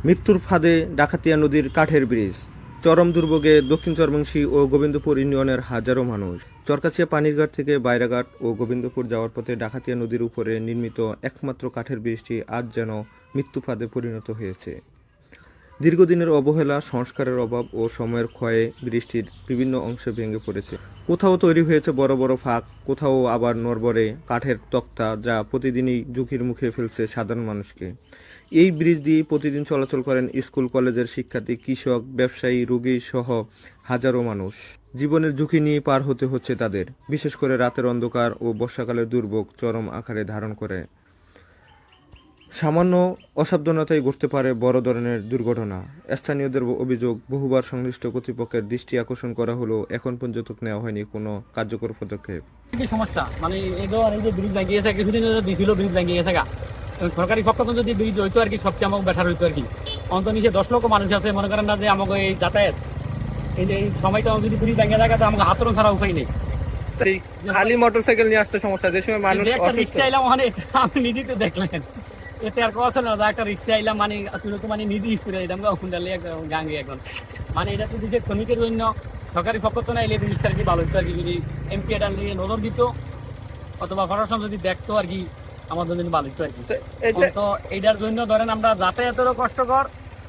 মৃত্যুর ফাঁদে ডাকাতিয়া নদীর কাঠের ব্রিজ। চরম দুর্ভোগে দক্ষিণ চরমংশী ও গোবিন্দপুর ইউনিয়নের হাজারো মানুষ। চরকাছিয়া পানিরঘাট থেকে বাইরাঘাট ও গোবিন্দপুর যাওয়ার পথে ডাকাতিয়া নদীর উপরে নির্মিত একমাত্র কাঠের ব্রিজটি আজ যেন মৃত্যু ফাঁদে পরিণত হয়েছে। দীর্ঘদিনের অবহেলা, সংস্কারের অভাব ও সময়ের ক্ষয়ে বৃষ্টির বিভিন্ন অংশে ভেঙে পড়েছে। কোথাও তৈরি হয়েছে বড় বড় ফাঁক, কোথাও আবার নড়বড়ে কাঠের তক্তা, যা প্রতিদিনই ঝুঁকির মুখে ফেলছে সাধারণ মানুষকে। এই ব্রিজ দিয়ে প্রতিদিন চলাচল করেন স্কুল কলেজের শিক্ষার্থী, কৃষক, ব্যবসায়ী, রোগী সহ হাজারো মানুষ। জীবনের ঝুঁকি নিয়ে পার হতে হচ্ছে তাদের। বিশেষ করে রাতের অন্ধকার ও বর্ষাকালের দুর্ভোগ চরম আকারে ধারণ করে। সামান্য অসাবধানতায় ঘটতে পারে বড় ধরনের দুর্ঘটনা। স্থানীয়দের অভিযোগ, বহুবার সংশ্লিষ্ট কর্তৃপক্ষের দৃষ্টি আকর্ষণ করা হলেও এখন পর্যন্ত নেওয়া হয়নি কোনো কার্যকর পদক্ষেপ। কি সমস্যা মানে এই যে ব্রিজ ভেঙে গেছে, কিছুদিন দিছিল ব্রিজ ভেঙে গেছে গা। সরকারি পক্ষ থেকে যদি ব্রিজ হইতো আর কি সবচেয়ে আমাকে বেটার হইতো আর কি। অন্তত নিচে 10 লক্ষ মানুষ আছে, মনে করেন না যে আমাকে এই যাতায়াত এই যে এই সময়টা যদি ব্রিজ ভেঙে যায় তো আমাকে হাতরণ ছাড়া উপায় নেই। খালি মোটরসাইকেল নিয়ে আসতে সমস্যা, যে সময় মানুষ একটা রিক্সা আইলাম ওখানে, আপনি নিজেই তো দেখলেন, এতে আর কথা না একটা রিক্সা আইলাম মানে তুই তো মানে নিজেই ঘুরে এলাম গাঙ্গে এখন মানে এটা তো দিচ্ছে শ্রমিকের জন্য। সরকারি পক্ষ তো না এলে জিনিসটা আর কি ভালো হতো আর কি, যদি এমপি এটা নিয়ে নজর দিত অথবা প্রশাসন যদি দেখতো আর কি আমাদের জন্য ভালো হতো আর কি। তো এইটার জন্য ধরেন আমরা যাতায়াতেরও কষ্টকর,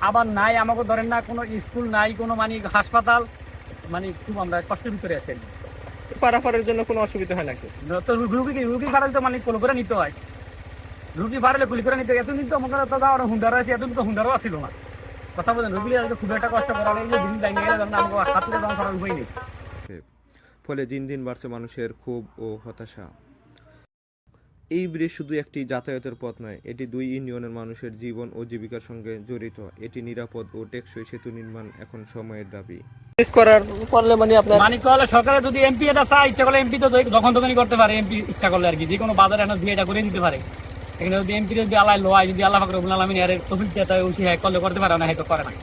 আবার নাই আমাকে ধরেন না কোনো স্কুল নাই, কোনো মানে হাসপাতাল, মানে খুব আমরা কষ্টের ভিতরে আছি। পারাপারের জন্য কোনো অসুবিধা হয় নাকি? তো রুগী ফারাল তো মানে কোল করে নিতে হয়, রুগী ফারালে কুলি করে নিতে হয়। এতদিন তো আমাকে তো যাওয়ার হুন্ডারও আছে, এতদিন তো হুন্ডারও আসছিল না। কথা বলেন, রুগী খুব একটা কষ্ট করা এই যে দিন ভেঙে গেলে আমাকে হাতে যাওয়া করার উপায় নেই। ফলে দিন দিন বাড়ছে মানুষের ক্ষোভ ও হতাশা। এই ব্রিজ শুধু একটি যাতায়াতের পথ নয়, এটি দুই ইউনিয়নের মানুষের জীবন ও জীবিকার সঙ্গে জড়িত। এটি নিরাপদ ও টেকসই সেতু নির্মাণ এখন সময়ের দাবি। সরকারের যদি এমপি এটা চায়, ইচ্ছা করলে এমপি তো যখন তখনই করতে পারে। এমপি ইচ্ছা করলে আর কি যে কোনো বাজারে দিয়ে এটা করে দিতে পারে। এখানে যদি এমপি যদি আল্লাহ লয়, যদি আল্লাহ ফাকরুল আলামিন এর তৌফিক দেয় তাহলে উঠি করলে করতে পারে না, হয়তো করে না।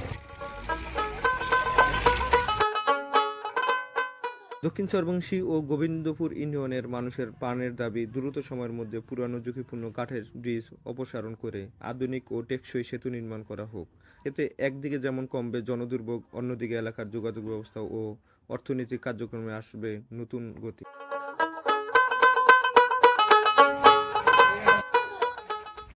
দক্ষিণ চরমংশী ও গোবিন্দপুর ইউনিয়নের মানুষের প্রাণের দাবি, দ্রুত সময়ের মধ্যে পুরানো ঝুঁকিপূর্ণ কাঠের ব্রিজ অপসারণ করে আধুনিক ও টেকসই সেতু নির্মাণ করা হোক। এতে একদিকে যেমন কমবে জনদুর্ভোগ, অন্যদিকে এলাকার যোগাযোগ ব্যবস্থা ও অর্থনৈতিক কার্যক্রমে আসবে নতুন গতি।